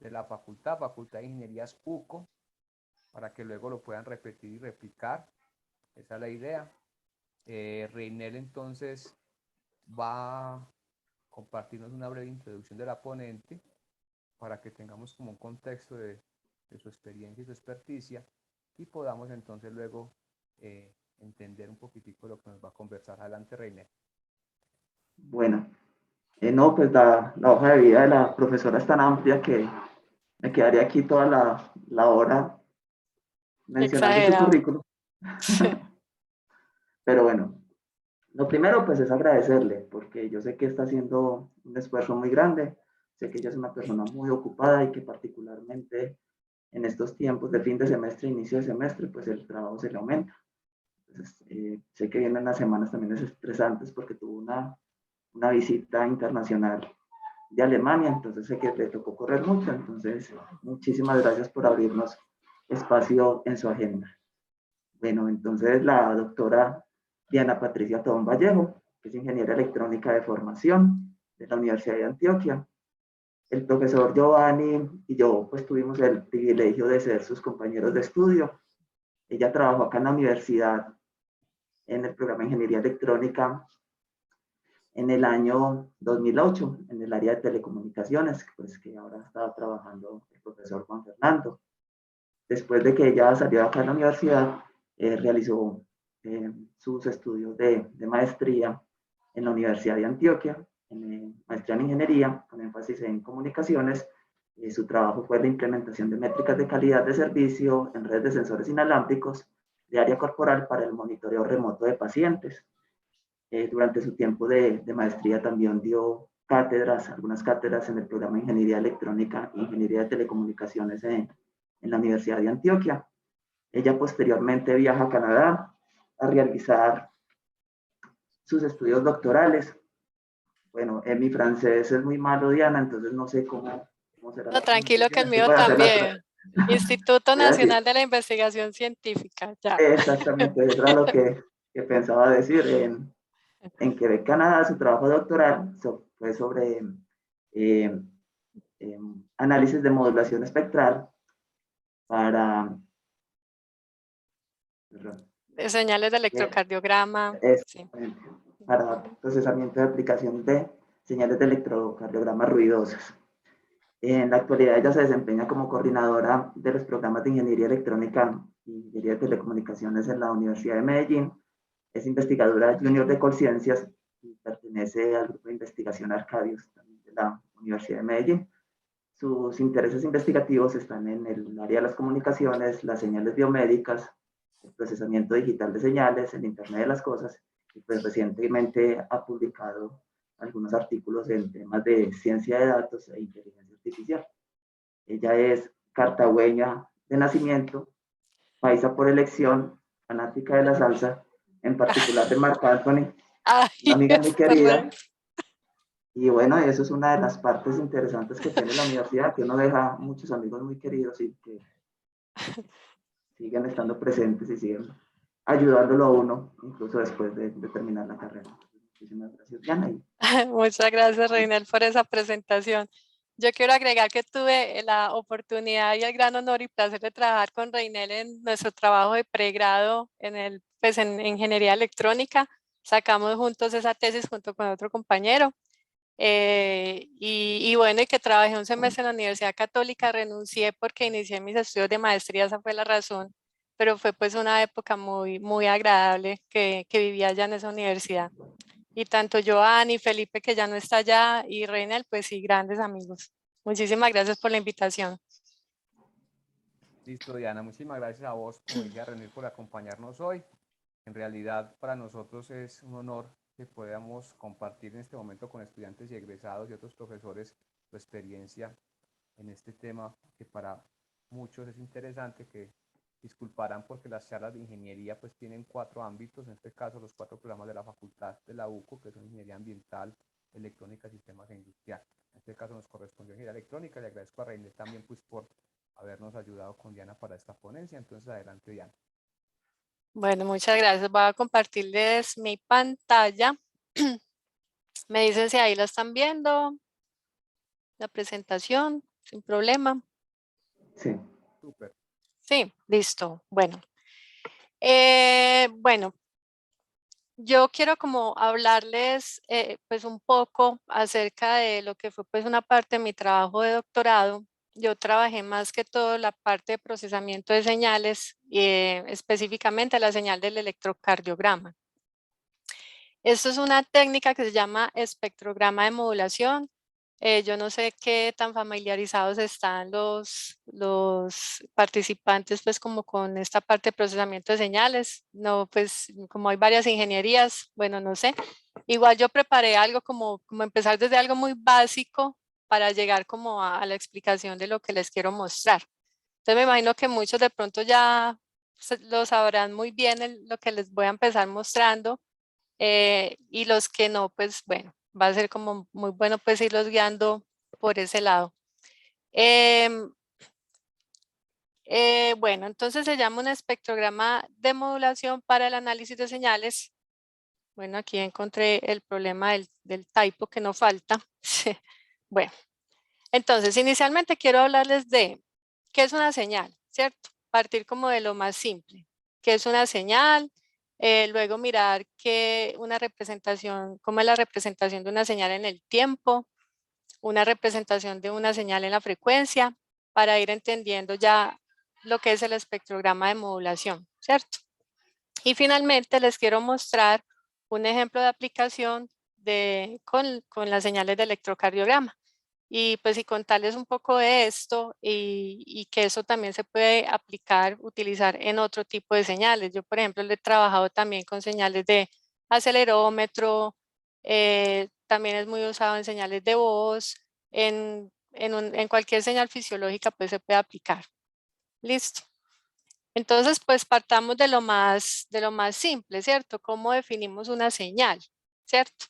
de la facultad, Facultad de Ingenierías UCO, para que luego lo puedan repetir y replicar. Esa es la idea. Reinel entonces va a compartirnos una breve introducción de la ponente para que tengamos como un contexto de su experiencia y su experticia y podamos entonces luego entender un poquitico lo que nos va a conversar. Adelante, Reinel. Bueno, no, pues la hoja de vida de la profesora es tan amplia que me quedaría aquí toda la hora mencionando su Exagerado. currículum. Pero bueno, lo primero pues es agradecerle, porque yo sé que está haciendo un esfuerzo muy grande, sé que ella es una persona muy ocupada y que particularmente en estos tiempos de fin de semestre, inicio de semestre, pues el trabajo se le aumenta. Entonces, sé que vienen unas semanas también estresantes porque tuvo una visita internacional de Alemania, entonces sé que le tocó correr mucho, entonces muchísimas gracias por abrirnos espacio en su agenda. Bueno, entonces la doctora Diana Patricia Tobón Vallejo, que es ingeniera electrónica de formación de la Universidad de Antioquia. El profesor Giovanni y yo pues tuvimos el privilegio de ser sus compañeros de estudio. Ella trabajó acá en la universidad en el programa de ingeniería electrónica en el año 2008, en el área de telecomunicaciones, pues que ahora está trabajando el profesor Juan Fernando. Después de que ella salió de acá en la universidad, realizó sus estudios de maestría en la Universidad de Antioquia, maestría en ingeniería, con énfasis en comunicaciones. Su trabajo fue la implementación de métricas de calidad de servicio en redes de sensores inalámbricos de área corporal para el monitoreo remoto de pacientes. Durante su tiempo de maestría también dio cátedras, algunas cátedras en el programa de Ingeniería Electrónica e Ingeniería de Telecomunicaciones en la Universidad de Antioquia. Ella posteriormente viaja a Canadá a realizar sus estudios doctorales. Bueno, mi francés es muy malo, Diana, entonces no sé cómo será No, la tranquilo que el pronunciación. mío Voy a hacer también. Instituto voy a decir, Nacional de la Investigación Científica, ya. exactamente, eso era lo que pensaba decir. En Quebec, Canadá, su trabajo doctoral fue sobre eh, análisis de modulación espectral para De señales de electrocardiograma. Sí. para procesamiento de aplicación de señales de electrocardiogramas ruidosas. En la actualidad ella se desempeña como coordinadora de los programas de ingeniería electrónica y ingeniería de telecomunicaciones en la Universidad de Medellín. Es investigadora junior de Colciencias y pertenece al grupo de investigación Arcadius de la Universidad de Medellín. Sus intereses investigativos están en el área de las comunicaciones, las señales biomédicas, el procesamiento digital de señales, el Internet de las cosas, y pues recientemente ha publicado algunos artículos en temas de ciencia de datos e inteligencia artificial. Ella es cartagüeña de nacimiento, paisa por elección, fanática de la salsa, en particular de Marc Anthony, Ay, una amiga muy es correcto. querida. Y bueno, eso es una de las partes interesantes que tiene la universidad, que uno deja muchos amigos muy queridos y que siguen estando presentes y siguen ayudándolo a uno, incluso después de terminar la carrera. Muchísimas gracias, Diana. Muchas gracias, Reinel, por esa presentación. Yo quiero agregar que tuve la oportunidad y el gran honor y placer de trabajar con Reinel en nuestro trabajo de pregrado pues en ingeniería electrónica. Sacamos juntos esa tesis junto con otro compañero. Y bueno, y que trabajé un semestre en la Universidad Católica, renuncié porque inicié mis estudios de maestría, esa fue la razón, pero fue pues una época muy, muy agradable que vivía allá en esa universidad. Y tanto Joanny, Felipe, que ya no está allá, y Reinel, pues sí, grandes amigos. Muchísimas gracias por la invitación. Listo, Diana, muchísimas gracias a vos, como decía René, por acompañarnos hoy. En realidad, para nosotros es un honor que podamos compartir en este momento con estudiantes y egresados y otros profesores su experiencia en este tema que para muchos es interesante, que disculparán porque las charlas de ingeniería pues tienen 4 ámbitos, en este caso los 4 programas de la facultad de la UCO, que son ingeniería ambiental, electrónica, sistemas e industrial. En este caso nos correspondió ingeniería electrónica. Le agradezco a Reiner también pues por habernos ayudado con Diana para esta ponencia. Entonces adelante, Diana. Bueno, muchas gracias. Voy a compartirles mi pantalla. Me dicen si ahí la están viendo, la presentación. sin problema. Sí. Súper. Sí, listo. Bueno. Bueno, yo quiero como hablarles pues un poco acerca de lo que fue pues una parte de mi trabajo de doctorado. Yo trabajé más que todo la parte de procesamiento de señales, específicamente la señal del electrocardiograma. Esto es una técnica que se llama espectrograma de modulación. Yo no sé qué tan familiarizados están los participantes pues como con esta parte de procesamiento de señales. No, pues como hay varias ingenierías, bueno, no sé. Igual yo preparé algo como empezar desde algo muy básico para llegar como a la explicación de lo que les quiero mostrar. Entonces me imagino que muchos de pronto ya lo sabrán muy bien lo que les voy a empezar mostrando. Y los que no, pues bueno, va a ser como muy bueno pues irlos guiando por ese lado. Bueno, entonces se llama un espectrograma de modulación para el análisis de señales. Bueno, aquí encontré el problema del typo que no falta. Bueno, entonces inicialmente quiero hablarles de qué es una señal, ¿cierto? Partir como de lo más simple. ¿Qué es una señal? Luego mirar una representación, cómo es la representación de una señal en el tiempo, una representación de una señal en la frecuencia, para ir entendiendo ya lo que es el espectrograma de modulación, ¿cierto? Y finalmente les quiero mostrar un ejemplo de aplicación con las señales de electrocardiograma. Y pues y contarles un poco de esto y que eso también se puede aplicar, utilizar en otro tipo de señales. Yo, por ejemplo, he trabajado también con señales de acelerómetro, también es muy usado en señales de voz, en cualquier señal fisiológica pues se puede aplicar. Listo. Entonces, pues partamos de lo más simple, ¿cierto? ¿Cómo definimos una señal? ¿Cierto?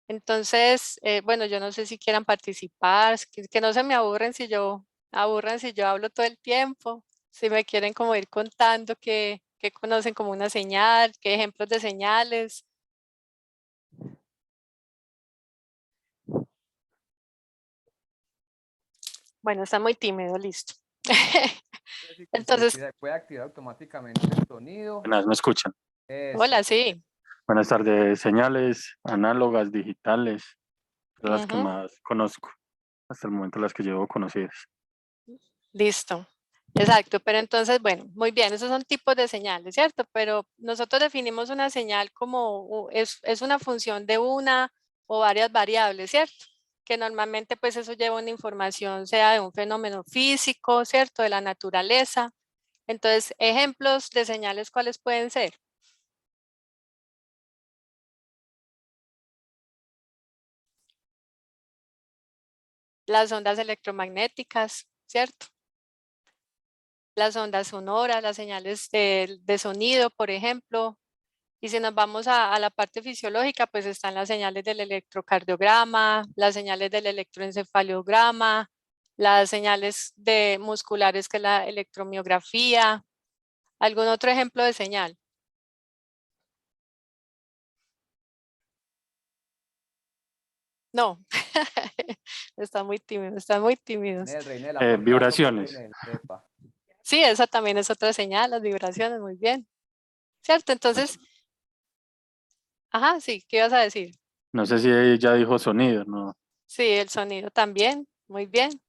Entonces, bueno, yo no sé si quieran participar, que no se me aburran si yo hablo todo el tiempo, si me quieren como ir contando qué conocen como una señal, qué ejemplos de señales. Bueno, está muy tímido, listo. Entonces, Se puede activar automáticamente el sonido. Buenas, ¿me escuchan? hola, sí. Buenas tardes. Señales análogas, digitales, las que Ujú, más conozco, hasta el momento las que llevo conocidas. listo. Exacto, pero entonces, bueno, muy bien, esos son tipos de señales, ¿cierto? Pero nosotros definimos una señal como es una función de una o varias variables, ¿cierto? Que normalmente pues eso lleva una información, sea de un fenómeno físico, ¿cierto? De la naturaleza. Entonces, ejemplos de señales, ¿cuáles pueden ser? Las ondas electromagnéticas, ¿cierto? Las ondas sonoras, las señales de sonido, por ejemplo. Y si nos vamos a la parte fisiológica, pues están las señales del electrocardiograma, las señales del electroencefalograma, las señales musculares que es la electromiografía. ¿Algún otro ejemplo de señal? No, está muy tímido, están muy tímidos. El reine del aplauso, Vibraciones. epa. Sí, esa también es otra señal, las vibraciones, muy bien. ¿Cierto? Entonces, ajá, sí, ¿qué ibas a decir? No sé si ella dijo sonido, ¿no? Sí, el sonido también, muy bien.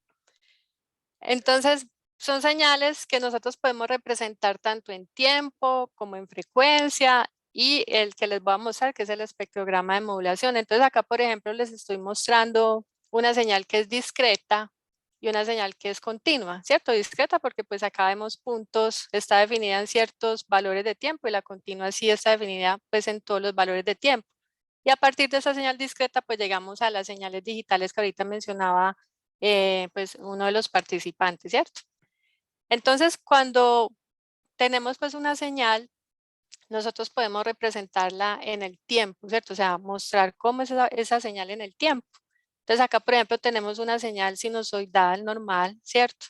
Entonces, son señales que nosotros podemos representar tanto en tiempo como en frecuencia y el que les voy a mostrar que es el espectrograma de modulación. Entonces acá, por ejemplo, les estoy mostrando una señal que es discreta y una señal que es continua, ¿cierto? Discreta porque pues acá vemos puntos, está definida en ciertos valores de tiempo y la continua sí está definida pues en todos los valores de tiempo. Y a partir de esa señal discreta pues llegamos a las señales digitales que ahorita mencionaba pues uno de los participantes, ¿cierto? Entonces, cuando tenemos pues una señal, nosotros podemos representarla en el tiempo, ¿cierto? O sea, mostrar cómo es esa señal en el tiempo. Entonces, acá, por ejemplo, tenemos una señal sinusoidal normal, ¿cierto?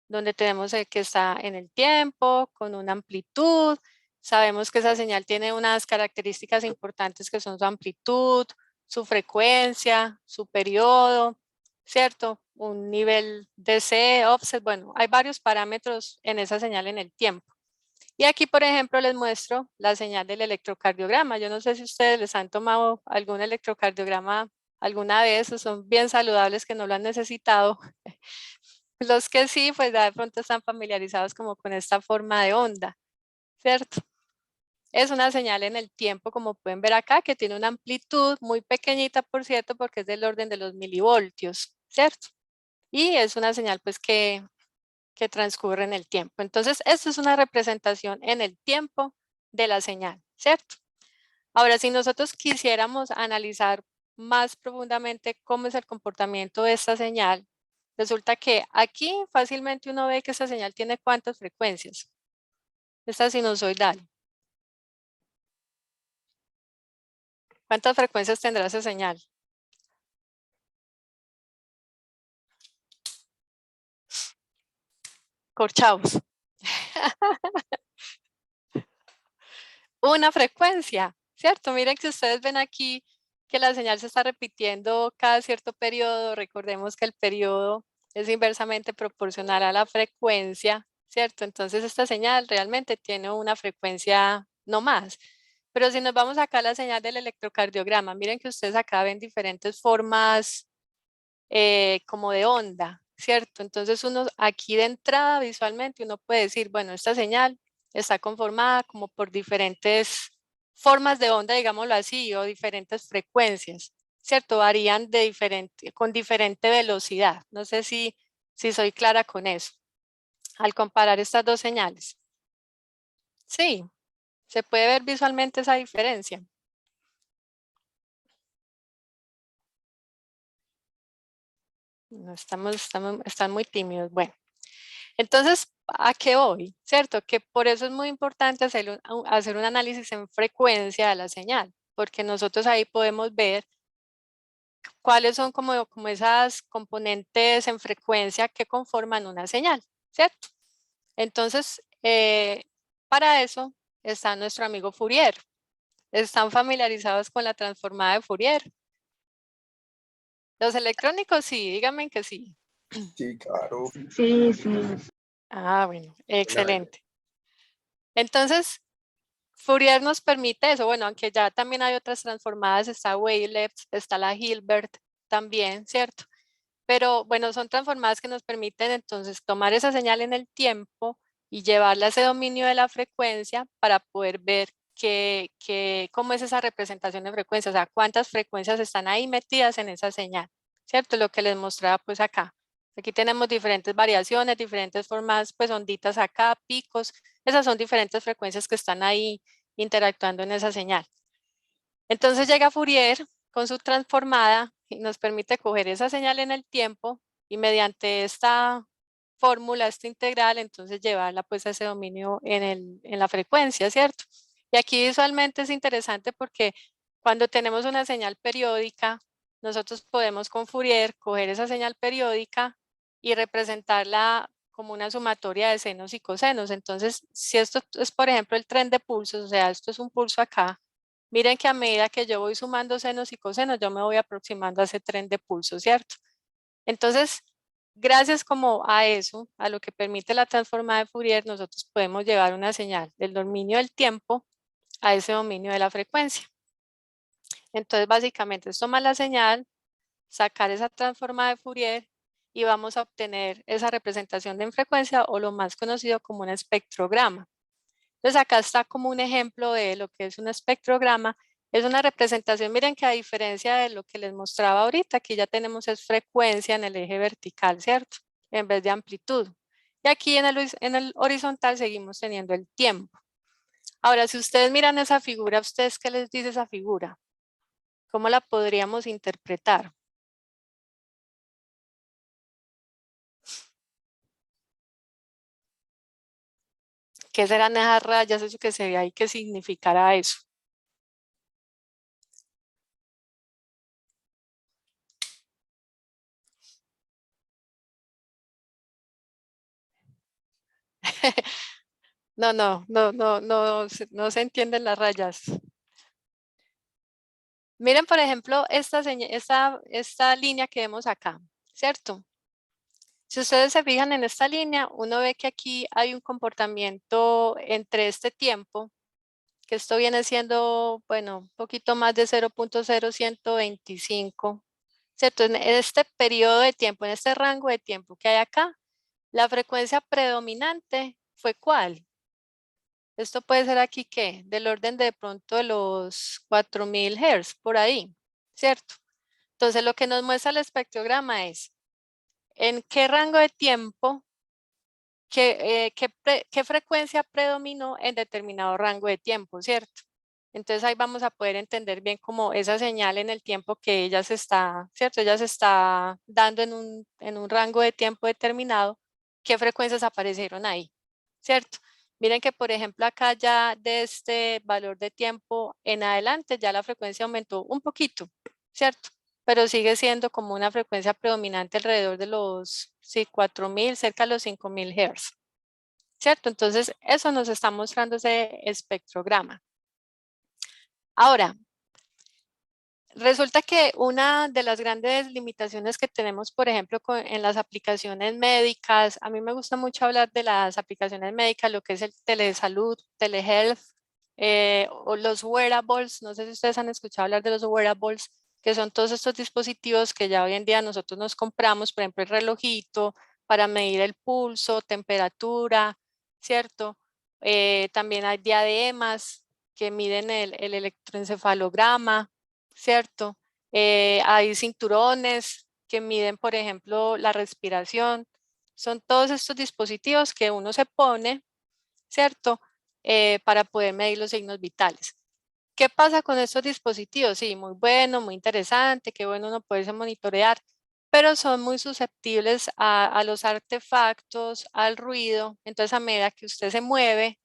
Donde tenemos que está en el tiempo, con una amplitud. Sabemos que esa señal tiene unas características importantes que son su amplitud, su frecuencia, su periodo, ¿cierto? un nivel DC, offset, bueno, hay varios parámetros en esa señal en el tiempo. Y aquí, por ejemplo, les muestro la señal del electrocardiograma. Yo no sé si ustedes les han tomado algún electrocardiograma alguna vez o son bien saludables que no lo han necesitado. Los que sí, pues de pronto están familiarizados como con esta forma de onda, ¿cierto? Es una señal en el tiempo, como pueden ver acá, que tiene una amplitud muy pequeñita, por cierto, porque es del orden de los milivoltios, ¿cierto? Y es una señal pues que transcurre en el tiempo. Entonces, esto es una representación en el tiempo de la señal, ¿cierto? Ahora, si nosotros quisiéramos analizar más profundamente cómo es el comportamiento de esta señal, resulta que aquí fácilmente uno ve que esta señal tiene ¿cuántas frecuencias? Esta sinusoidal. ¿Cuántas frecuencias tendrá esa señal? Corchaos. Una frecuencia, ¿cierto? Miren que ustedes ven aquí que la señal se está repitiendo cada cierto periodo. Recordemos que el periodo es inversamente proporcional a la frecuencia, ¿cierto? Entonces esta señal realmente tiene una frecuencia no más. Pero si nos vamos acá a la señal del electrocardiograma, miren que ustedes acá ven diferentes formas como de onda, ¿cierto? Entonces uno aquí de entrada visualmente uno puede decir, bueno, esta señal está conformada como por diferentes formas de onda, digámoslo así, o diferentes frecuencias, ¿cierto? Varían con diferente velocidad. No sé si soy clara con eso, al comparar estas dos señales. Sí, se puede ver visualmente esa diferencia. No están muy tímidos. Bueno. Entonces, ¿a qué voy? ¿Cierto? Que por eso es muy importante hacer un análisis en frecuencia de la señal, porque nosotros ahí podemos ver cuáles son como esas componentes en frecuencia que conforman una señal, ¿cierto? Entonces, para eso está nuestro amigo Fourier. ¿Están familiarizados con la transformada de Fourier? Los electrónicos sí, díganme que sí. Sí, claro. Sí, sí. Ah, bueno, excelente. Entonces, Fourier nos permite eso, bueno, aunque ya también hay otras transformadas, está Wavelength, está la Hilbert también, ¿cierto? Pero bueno, son transformadas que nos permiten entonces tomar esa señal en el tiempo y llevarla a ese dominio de la frecuencia para poder ver cómo es esa representación de frecuencia, o sea, cuántas frecuencias están ahí metidas en esa señal, ¿cierto? Lo que les mostraba pues acá. Aquí tenemos diferentes variaciones, diferentes formas, pues onditas acá, picos. Esas son diferentes frecuencias que están ahí interactuando en esa señal. Entonces llega Fourier con su transformada y nos permite coger esa señal en el tiempo y mediante esta fórmula, esta integral, entonces llevarla pues a ese dominio en la frecuencia, ¿cierto? Y aquí visualmente es interesante porque cuando tenemos una señal periódica, nosotros podemos con Fourier coger esa señal periódica y representarla como una sumatoria de senos y cosenos. Entonces, si esto es, por ejemplo, el tren de pulsos, o sea, esto es un pulso acá, miren que a medida que yo voy sumando senos y cosenos, yo me voy aproximando a ese tren de pulso, ¿cierto? Entonces, gracias como a eso, a lo que permite la transformada de Fourier, nosotros podemos llevar una señal del dominio del tiempo a ese dominio de la frecuencia. Entonces, básicamente es tomar la señal, sacar esa transformada de Fourier y vamos a obtener esa representación de frecuencia o lo más conocido como un espectrograma. Entonces, acá está como un ejemplo de lo que es un espectrograma. Es una representación, miren que a diferencia de lo que les mostraba ahorita, aquí ya tenemos es frecuencia en el eje vertical, ¿cierto? En vez de amplitud. Y aquí en el horizontal seguimos teniendo el tiempo. Ahora, si ustedes miran esa figura, ¿ustedes qué les dice esa figura? ¿Cómo la podríamos interpretar? ¿Qué serán esas rayas? Eso que se ve ahí, ¿qué significará eso? No se entienden las rayas. Miren, por ejemplo, esta línea que vemos acá, ¿cierto? Si ustedes se fijan en esta línea, uno ve que aquí hay un comportamiento entre este tiempo, que esto viene siendo, bueno, un poquito más de 0.0125, ¿cierto? En este periodo de tiempo, en este rango de tiempo que hay acá, la frecuencia predominante fue ¿cuál? Esto puede ser aquí, ¿qué? Del orden de pronto de los 4000 Hz, por ahí, ¿cierto? Entonces, lo que nos muestra el espectrograma es en qué rango de tiempo, qué frecuencia predominó en determinado rango de tiempo, ¿cierto? Entonces, ahí vamos a poder entender bien cómo esa señal en el tiempo que ella se está, ¿cierto? Ella se está dando en un rango de tiempo determinado, qué frecuencias aparecieron ahí, ¿cierto? Miren que, por ejemplo, acá ya de este valor de tiempo en adelante, ya la frecuencia aumentó un poquito, ¿cierto? Pero sigue siendo como una frecuencia predominante alrededor de los 4000, cerca de los 5000 Hz, ¿cierto? Entonces, eso nos está mostrando ese espectrograma. Ahora, resulta que una de las grandes limitaciones que tenemos, por ejemplo, en las aplicaciones médicas, a mí me gusta mucho hablar de las aplicaciones médicas, lo que es el telesalud, telehealth, o los wearables. No sé si ustedes han escuchado hablar de los wearables, que son todos estos dispositivos que ya hoy en día nosotros nos compramos, por ejemplo, el relojito para medir el pulso, temperatura, ¿cierto? También hay diademas que miden el electroencefalograma, ¿cierto? Hay cinturones que miden, por ejemplo, la respiración. Son todos estos dispositivos que uno se pone, ¿cierto? Para poder medir los signos vitales. ¿Qué pasa con estos dispositivos? Sí, muy bueno, muy interesante, qué bueno uno poderse monitorear, pero son muy susceptibles a los artefactos, al ruido. Entonces, a medida que usted se mueve,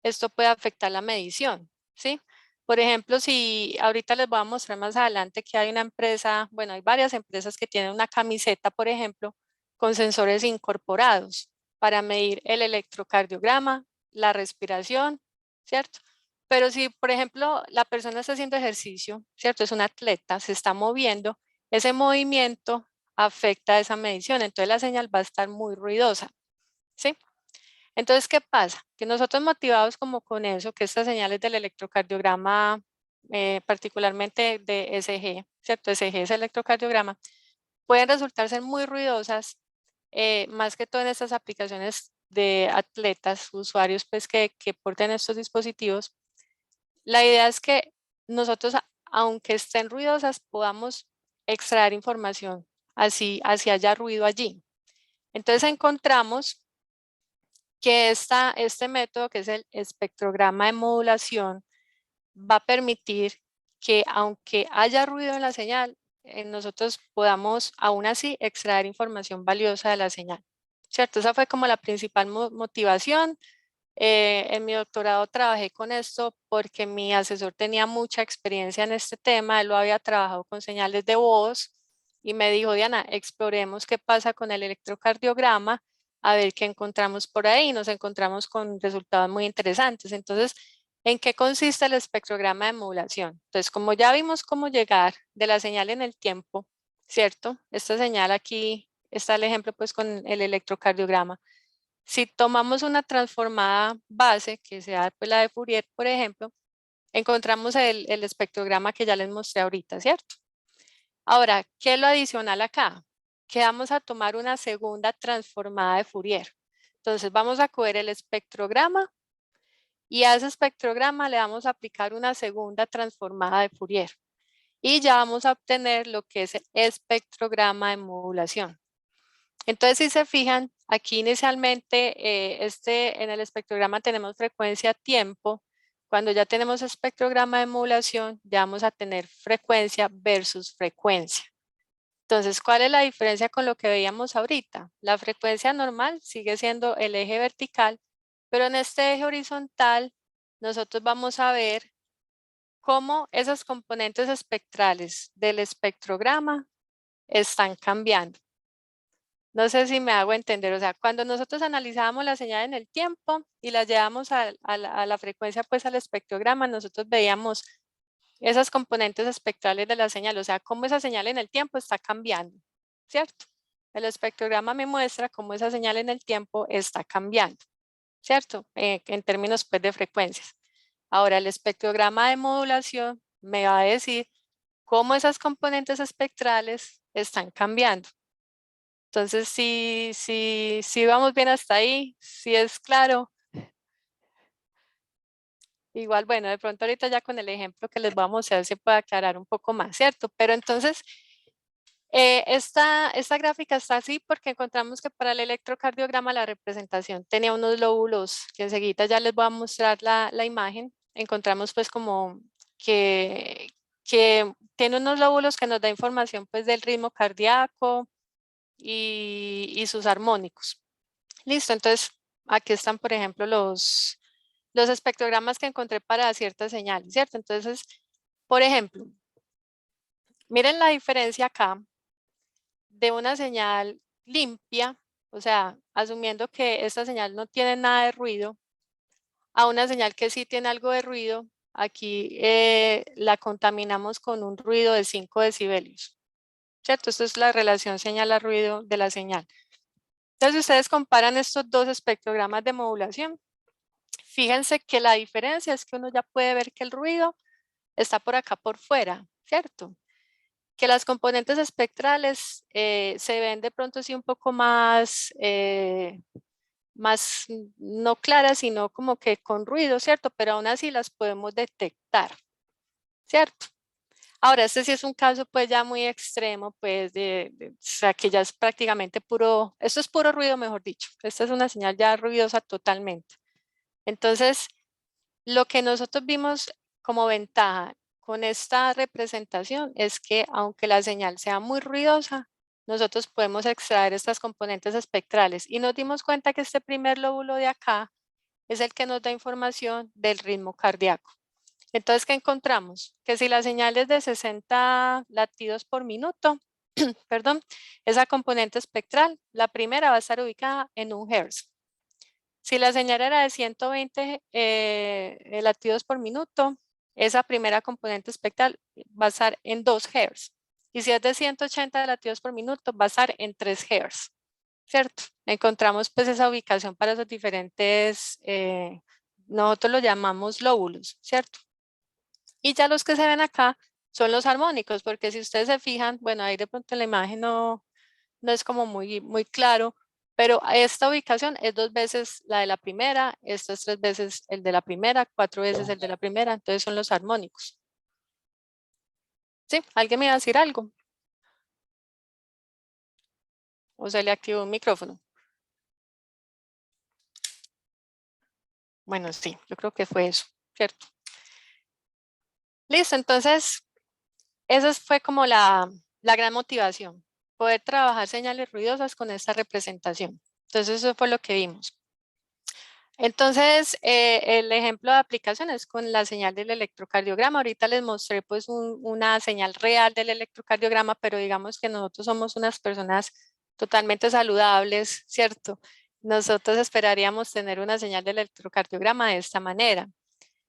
esto puede afectar la medición, ¿sí? Por ejemplo, si ahorita les voy a mostrar más adelante que hay una empresa, bueno, hay varias empresas que tienen una camiseta, por ejemplo, con sensores incorporados para medir el electrocardiograma, la respiración, ¿cierto? Pero si, por ejemplo, la persona está haciendo ejercicio, ¿cierto? Es un atleta, se está moviendo, ese movimiento afecta esa medición, entonces la señal va a estar muy ruidosa, ¿sí? Entonces, ¿qué pasa? Que nosotros motivados como con eso, que estas señales del electrocardiograma, particularmente de ECG, ¿cierto? ECG es electrocardiograma, pueden resultar ser muy ruidosas, más que todo en estas aplicaciones de atletas, usuarios pues que porten estos dispositivos. La idea es que nosotros, aunque estén ruidosas, podamos extraer información así haya ruido allí. Entonces encontramos que este método, que es el espectrograma de modulación, va a permitir que aunque haya ruido en la señal, nosotros podamos aún así extraer información valiosa de la señal, ¿cierto? Esa fue como la principal motivación. En mi doctorado trabajé con esto porque mi asesor tenía mucha experiencia en este tema, él lo había trabajado con señales de voz y me dijo, Diana, exploremos qué pasa con el electrocardiograma, a ver qué encontramos por ahí. Nos encontramos con resultados muy interesantes. Entonces, ¿en qué consiste el espectrograma de modulación? Entonces, como ya vimos cómo llegar de la señal en el tiempo, ¿cierto? Esta señal aquí está el ejemplo pues con el electrocardiograma. Si tomamos una transformada base, que sea pues, la de Fourier, por ejemplo, encontramos el espectrograma que ya les mostré ahorita, ¿cierto? Ahora, ¿qué es lo adicional acá? Que vamos a tomar una segunda transformada de Fourier. Entonces, vamos a coger el espectrograma y a ese espectrograma le vamos a aplicar una segunda transformada de Fourier. Y ya vamos a obtener lo que es el espectrograma de modulación. Entonces, si se fijan, aquí inicialmente en el espectrograma tenemos frecuencia-tiempo. Cuando ya tenemos espectrograma de modulación, ya vamos a tener frecuencia versus frecuencia. Entonces, ¿cuál es la diferencia con lo que veíamos ahorita? La frecuencia normal sigue siendo el eje vertical, pero en este eje horizontal nosotros vamos a ver cómo esos componentes espectrales del espectrograma están cambiando. No sé si me hago entender, o sea, cuando nosotros analizábamos la señal en el tiempo y la llevamos a la frecuencia, pues al espectrograma, nosotros veíamos esas componentes espectrales de la señal, o sea, cómo esa señal en el tiempo está cambiando, ¿cierto? El espectrograma me muestra cómo esa señal en el tiempo está cambiando, ¿cierto? En términos pues, de frecuencias. Ahora, el espectrograma de modulación me va a decir cómo esas componentes espectrales están cambiando. Entonces, si vamos bien hasta ahí, si es claro. Igual, bueno, de pronto ahorita ya con el ejemplo que les vamos a mostrar se puede aclarar un poco más, ¿cierto? Pero entonces, esta gráfica está así porque encontramos que para el electrocardiograma la representación tenía unos lóbulos, que enseguida ya les voy a mostrar la imagen. Encontramos pues como que tiene unos lóbulos que nos da información pues del ritmo cardíaco y sus armónicos. Listo, entonces aquí están por ejemplo los espectrogramas que encontré para ciertas señales, ¿cierto? Entonces, por ejemplo, miren la diferencia acá de una señal limpia, o sea, asumiendo que esta señal no tiene nada de ruido, a una señal que sí tiene algo de ruido, aquí la contaminamos con un ruido de 5 decibelios, ¿cierto? Esto es la relación señal a ruido de la señal. Entonces, si ustedes comparan estos dos espectrogramas de modulación, fíjense que la diferencia es que uno ya puede ver que el ruido está por acá por fuera, ¿cierto? Que las componentes espectrales se ven de pronto sí un poco más, más no claras, sino como que con ruido, ¿cierto? Pero aún así las podemos detectar, ¿cierto? Ahora, este sí es un caso pues ya muy extremo, pues o sea, que ya es prácticamente puro, esto es puro ruido, mejor dicho. Esta es una señal ya ruidosa totalmente. Entonces, lo que nosotros vimos como ventaja con esta representación es que aunque la señal sea muy ruidosa, nosotros podemos extraer estas componentes espectrales y nos dimos cuenta que este primer lóbulo de acá es el que nos da información del ritmo cardíaco. Entonces, ¿qué encontramos? Que si la señal es de 60 latidos por minuto, perdón, esa componente espectral, la primera va a estar ubicada en 1 Hz. Si la señal era de 120 latidos por minuto, esa primera componente espectral va a estar en 2 Hz. Y si es de 180 latidos por minuto, va a estar en 3 Hz. ¿Cierto? Encontramos pues esa ubicación para esos diferentes, nosotros lo llamamos lóbulos, ¿cierto? Y ya los que se ven acá son los armónicos, porque si ustedes se fijan, bueno, ahí de pronto en la imagen no es como muy claro, pero esta ubicación es 2 veces la de la primera, esta es 3 veces el de la primera, 4 veces el de la primera, entonces son los armónicos. ¿Sí? ¿Alguien me va a decir algo? ¿O se le activó un micrófono? Bueno, sí, yo creo que fue eso, ¿cierto? Listo, entonces, esa fue como la gran motivación, poder trabajar señales ruidosas con esta representación. Entonces, eso fue lo que vimos. Entonces, el ejemplo de aplicación es con la señal del electrocardiograma. Ahorita les mostré pues una señal real del electrocardiograma, pero digamos que nosotros somos unas personas totalmente saludables, ¿cierto? Nosotros esperaríamos tener una señal del electrocardiograma de esta manera.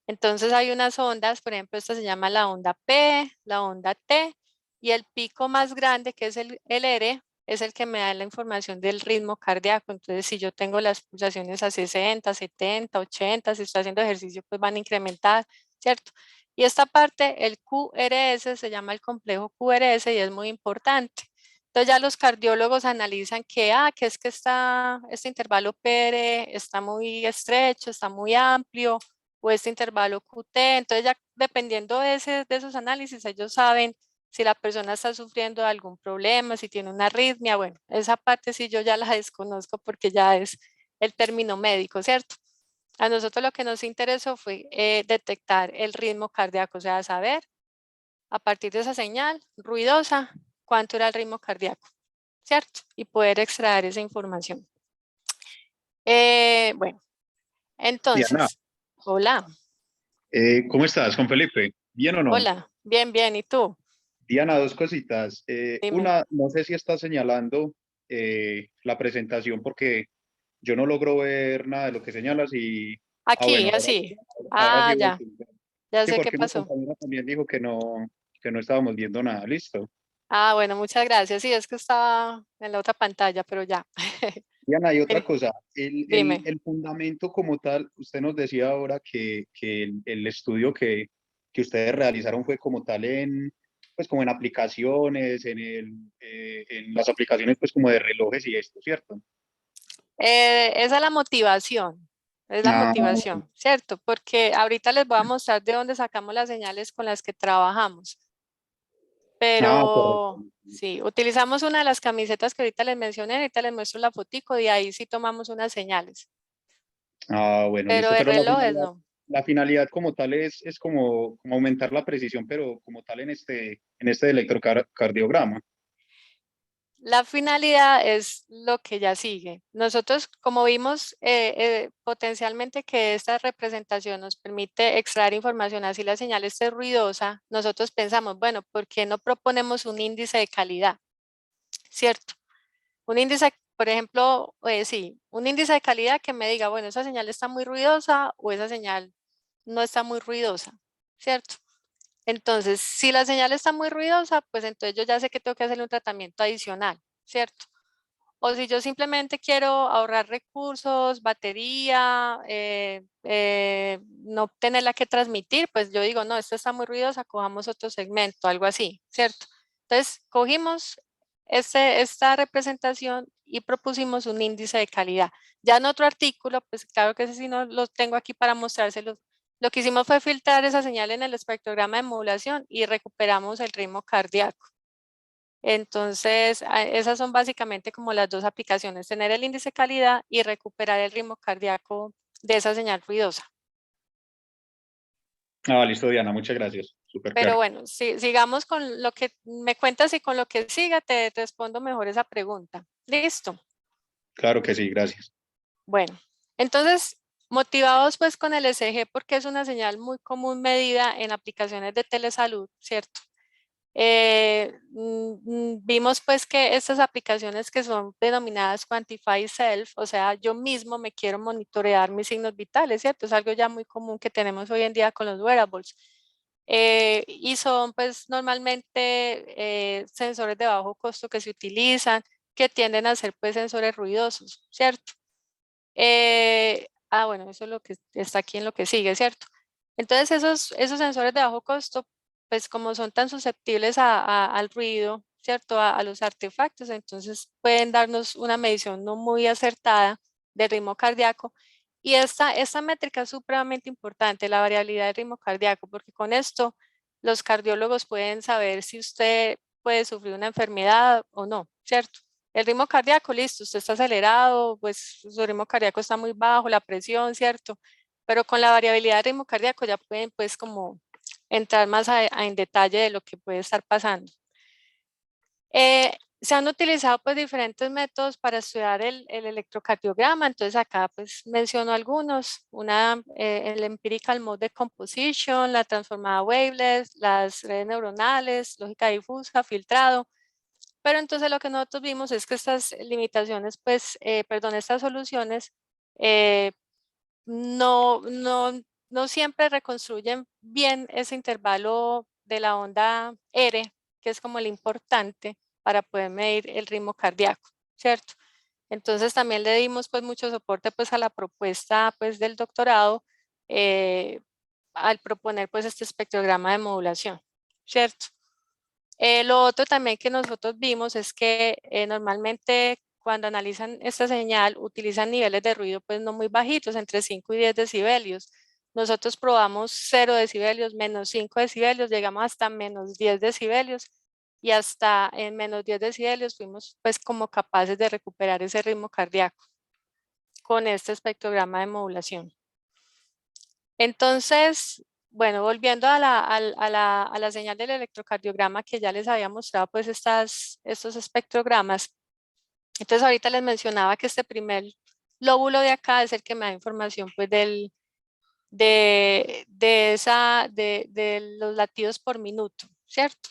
Entonces hay unas ondas, por ejemplo, esta se llama la onda P, la onda T, y el pico más grande, que es el R, es el que me da la información del ritmo cardíaco. Entonces, si yo tengo las pulsaciones a 60, 70, 80, si estoy haciendo ejercicio, pues van a incrementar, ¿cierto? Y esta parte, el QRS, se llama el complejo QRS y es muy importante. Entonces ya los cardiólogos analizan que es que este intervalo PR está muy estrecho, está muy amplio, o este intervalo QT. Entonces ya dependiendo de esos análisis, ellos saben si la persona está sufriendo de algún problema, si tiene una arritmia. Bueno, esa parte sí yo ya la desconozco porque ya es el término médico, ¿cierto? A nosotros lo que nos interesó fue detectar el ritmo cardíaco, o sea, saber a partir de esa señal ruidosa cuánto era el ritmo cardíaco, ¿cierto? Y poder extraer esa información. Bueno, Diana, entonces, hola. ¿Cómo estás, Juan Felipe? ¿Bien o no? Hola, bien, bien, ¿y tú? Diana, dos cositas. Dime. Una, no sé si estás señalando la presentación porque yo no logro ver nada de lo que señalas y... Ah, bueno, Aquí, así. ahora Ah, sí voy. ya, ya Sí, sé qué porque una pasó. compañera también dijo que no estábamos viendo nada. Listo. Ah, bueno, muchas gracias. Sí, es que estaba en la otra pantalla, pero ya. Diana, hay otra Mire, cosa, el, el, dime. el fundamento como tal, usted nos decía ahora que el estudio que ustedes realizaron fue como tal en, pues como en aplicaciones, en las aplicaciones pues como de relojes y esto, ¿cierto? Esa es la Ah, motivación, ¿cierto? Porque ahorita les voy a mostrar de dónde sacamos las señales con las que trabajamos. correcto. Pero sí, utilizamos una de las camisetas que ahorita les mencioné, ahorita les muestro la fotico, de ahí sí tomamos unas señales, Ah, bueno, pero listo, de pero relojes no. la finalidad como tal es como aumentar la precisión, pero como tal en este electrocardiograma. La finalidad es lo que ya sigue. Nosotros, como vimos potencialmente que esta representación nos permite extraer información, así la señal esté ruidosa, nosotros pensamos, bueno, ¿por qué no proponemos un índice de calidad? ¿Cierto? Un índice, por ejemplo, sí, un índice de calidad que me diga, bueno, esa señal está muy ruidosa o esa señal no está muy ruidosa, ¿cierto? Entonces, si la señal está muy ruidosa, pues entonces yo ya sé que tengo que hacerle un tratamiento adicional, ¿cierto? O si yo simplemente quiero ahorrar recursos, batería, no tenerla que transmitir, pues yo digo, no, esta está muy ruidosa, cojamos otro segmento, algo así, ¿cierto? Entonces, cogimos esta representación y propusimos un índice de calidad. Ya en otro artículo, pues claro que ese sí no lo tengo aquí para mostrárselos. Lo que hicimos fue filtrar esa señal en el espectrograma de modulación y recuperamos el ritmo cardíaco. Entonces, esas son básicamente como las dos aplicaciones, tener el índice de calidad y recuperar el ritmo cardíaco de esa señal ruidosa. Ah, listo, Diana, muchas gracias. Súper Pero claro. bueno, sigamos con lo que me cuentas y con lo que siga te respondo mejor esa pregunta. Listo. Claro que sí, gracias. Bueno, entonces, motivados pues con el ECG porque es una señal muy común medida en aplicaciones de telesalud, ¿cierto? Vimos pues que estas aplicaciones que son denominadas Quantify Self, o sea, yo mismo me quiero monitorear mis signos vitales, ¿cierto? Es algo ya muy común que tenemos hoy en día con los wearables. Y son pues normalmente sensores de bajo costo que se utilizan, que tienden a ser pues sensores ruidosos, ¿cierto? Bueno, eso es lo que está aquí en lo que sigue, ¿cierto? Entonces esos sensores de bajo costo, pues como son tan susceptibles al ruido, ¿cierto? A los artefactos, entonces pueden darnos una medición no muy acertada del ritmo cardíaco. Y esta métrica es supremamente importante, la variabilidad del ritmo cardíaco, porque con esto los cardiólogos pueden saber si usted puede sufrir una enfermedad o no, ¿cierto? El ritmo cardíaco, listo, usted está acelerado, pues su ritmo cardíaco está muy bajo, la presión, ¿cierto? Pero con la variabilidad del ritmo cardíaco ya pueden pues como entrar más en detalle de lo que puede estar pasando. Se han utilizado pues diferentes métodos para estudiar el electrocardiograma, entonces acá pues menciono algunos, el empirical mode de composition, la transformada waveless, las redes neuronales, lógica difusa, filtrado, pero entonces lo que nosotros vimos es que estas limitaciones, pues, estas soluciones eh, no, no, no siempre reconstruyen bien ese intervalo de la onda R, que es como el importante para poder medir el ritmo cardíaco, ¿cierto? Entonces también le dimos pues mucho soporte pues a la propuesta pues del doctorado al proponer pues este espectrograma de modulación, ¿cierto? Lo otro también que nosotros vimos es que normalmente cuando analizan esta señal utilizan niveles de ruido pues no muy bajitos, entre 5 y 10 decibelios. Nosotros probamos 0 decibelios, menos 5 decibelios, llegamos hasta menos 10 decibelios y hasta en menos 10 decibelios fuimos pues como capaces de recuperar ese ritmo cardíaco con este espectrograma de modulación. Entonces, bueno, volviendo a la señal del electrocardiograma que ya les había mostrado, pues estos espectrogramas. Entonces, ahorita les mencionaba que este primer lóbulo de acá es el que me da información pues de los latidos por minuto, ¿cierto?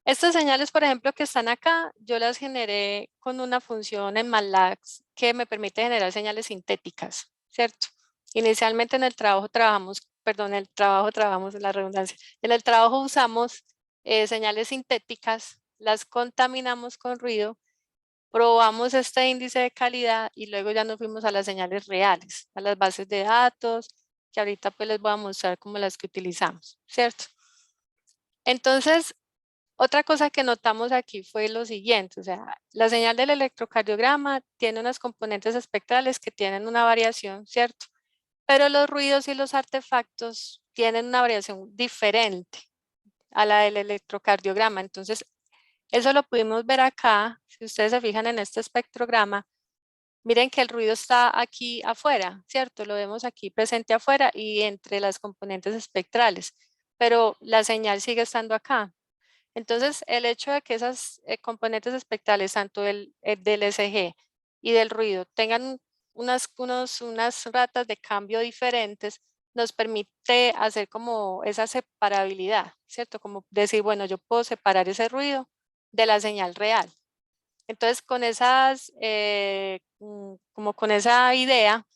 Estas señales, por ejemplo, que están acá, yo las generé con una función en MATLAB que me permite generar señales sintéticas, ¿cierto? Inicialmente en el trabajo trabajamos, en la redundancia, en el trabajo usamos señales sintéticas las contaminamos con ruido, probamos este índice de calidad y luego ya nos fuimos a las señales reales, a las bases de datos, que ahorita pues les voy a mostrar como las que utilizamos, ¿cierto? Entonces, otra cosa que notamos aquí fue lo siguiente, o sea, la señal del electrocardiograma tiene unas componentes espectrales que tienen una variación, ¿cierto? Pero los ruidos y los artefactos tienen una variación diferente a la del electrocardiograma. Entonces, eso lo pudimos ver acá. Si ustedes se fijan en este espectrograma, miren que el ruido está aquí afuera, ¿cierto? Lo vemos aquí presente afuera y entre las componentes espectrales, pero la señal sigue estando acá. Entonces, el hecho de que esas componentes espectrales, tanto del ECG y del ruido, tengan unas ratas de cambio diferentes, nos permite hacer como esa separabilidad, ¿cierto? Como decir, bueno, yo puedo separar ese ruido de la señal real. Entonces, con como con esa idea,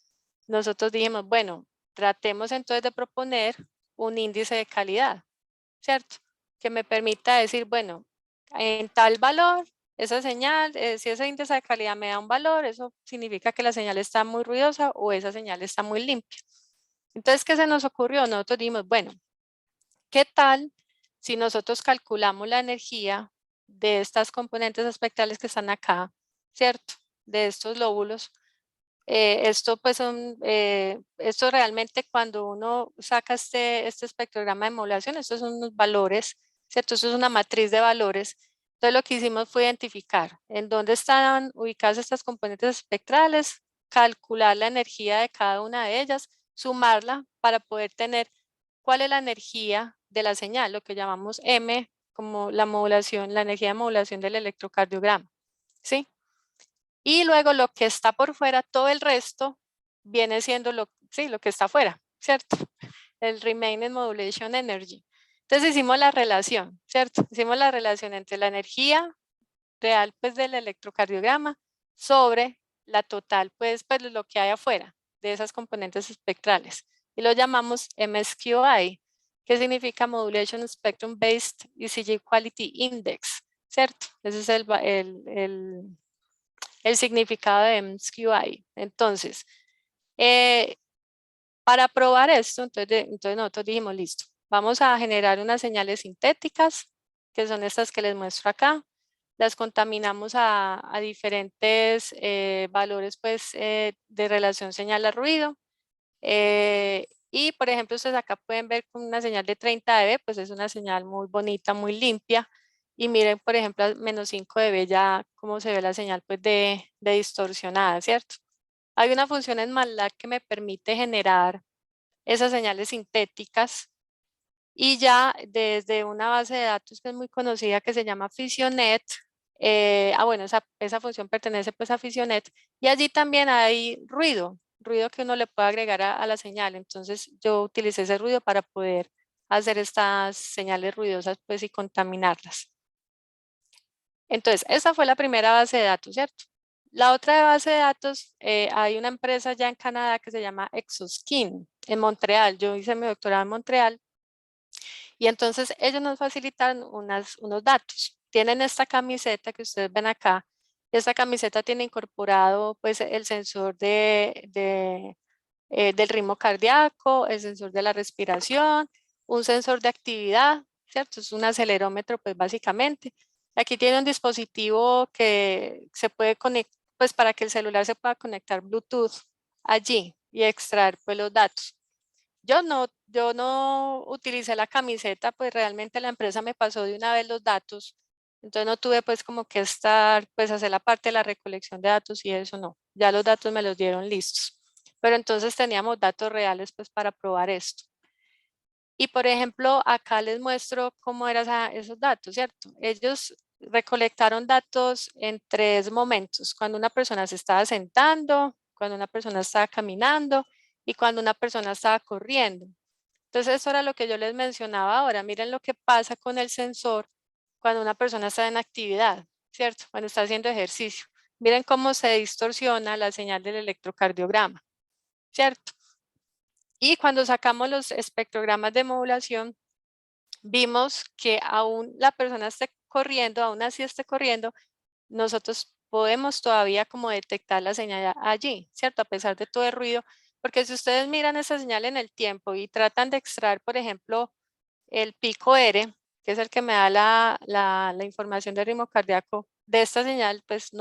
nosotros dijimos, bueno, tratemos entonces de proponer un índice de calidad, ¿cierto? Que me permita decir, bueno, en tal valor, esa señal, si ese índice de calidad me da un valor, eso significa que la señal está muy ruidosa o esa señal está muy limpia. Entonces, ¿qué se nos ocurrió? Nosotros dijimos, bueno, ¿qué tal si nosotros calculamos la energía de estas componentes espectrales que están acá, ¿cierto? De estos lóbulos. Esto realmente cuando uno saca este espectrograma de modulación, estos son unos valores, ¿cierto? Esto es una matriz de valores. Entonces lo que hicimos fue identificar en dónde están ubicadas estas componentes espectrales, calcular la energía de cada una de ellas, sumarla para poder tener cuál es la energía de la señal, lo que llamamos M, como la modulación, la energía de modulación del electrocardiograma, ¿sí? Y luego lo que está por fuera, todo el resto, viene siendo lo que está afuera, ¿cierto? El remaining modulation energy. Entonces hicimos la relación, ¿cierto? Hicimos la relación entre la energía real, pues, del electrocardiograma sobre la total, pues lo que hay afuera de esas componentes espectrales. Y lo llamamos MSQI, que significa Modulation Spectrum Based ECG Quality Index, ¿cierto? Ese es el significado de MSQI. Entonces, para probar esto, entonces nosotros dijimos, listo, vamos a generar unas señales sintéticas, que son estas que les muestro acá. Las contaminamos a diferentes valores, pues, de relación señal a ruido. Y, por ejemplo, ustedes acá pueden ver con una señal de 30 dB, pues es una señal muy bonita, muy limpia. Y miren, por ejemplo, a menos 5 dB ya cómo se ve la señal, pues, de distorsionada, ¿cierto? Hay una función en MATLAB que me permite generar esas señales sintéticas y ya desde una base de datos que es muy conocida que se llama Fisionet, bueno, esa función pertenece pues a Fisionet y allí también hay ruido que uno le puede agregar a la señal. Entonces yo utilicé ese ruido para poder hacer estas señales ruidosas pues y contaminarlas. Entonces, esa fue la primera base de datos, ¿cierto? La otra base de datos, hay una empresa ya en Canadá que se llama Exoskin, en Montreal. Yo hice mi doctorado en Montreal y entonces ellos nos facilitan unos datos. Tienen esta camiseta que ustedes ven acá. Esta camiseta tiene incorporado pues el sensor del ritmo cardíaco, el sensor de la respiración, un sensor de actividad, ¿cierto? Es un acelerómetro pues básicamente. Aquí tiene un dispositivo que se puede conectar, pues para que el celular se pueda conectar Bluetooth allí y extraer pues los datos. Yo no utilicé la camiseta, pues realmente la empresa me pasó de una vez los datos, entonces no tuve pues como que pues hacer la parte de la recolección de datos y eso no, ya los datos me los dieron listos. Pero entonces teníamos datos reales pues para probar esto. Y por ejemplo, acá les muestro cómo eran esos datos, ¿cierto? Ellos recolectaron datos en 3 momentos, cuando una persona se estaba sentando, cuando una persona estaba caminando y cuando una persona estaba corriendo. Entonces, eso era lo que yo les mencionaba ahora. Miren lo que pasa con el sensor cuando una persona está en actividad, ¿cierto? Cuando está haciendo ejercicio. Miren cómo se distorsiona la señal del electrocardiograma, ¿cierto? Y cuando sacamos los espectrogramas de modulación, vimos que aún la persona esté corriendo, aún así esté corriendo, nosotros podemos todavía como detectar la señal allí, ¿cierto? A pesar de todo el ruido, porque si ustedes miran esa señal en el tiempo y tratan de extraer, por ejemplo, el pico R, que es el que me da la información del ritmo cardíaco de esta señal, pues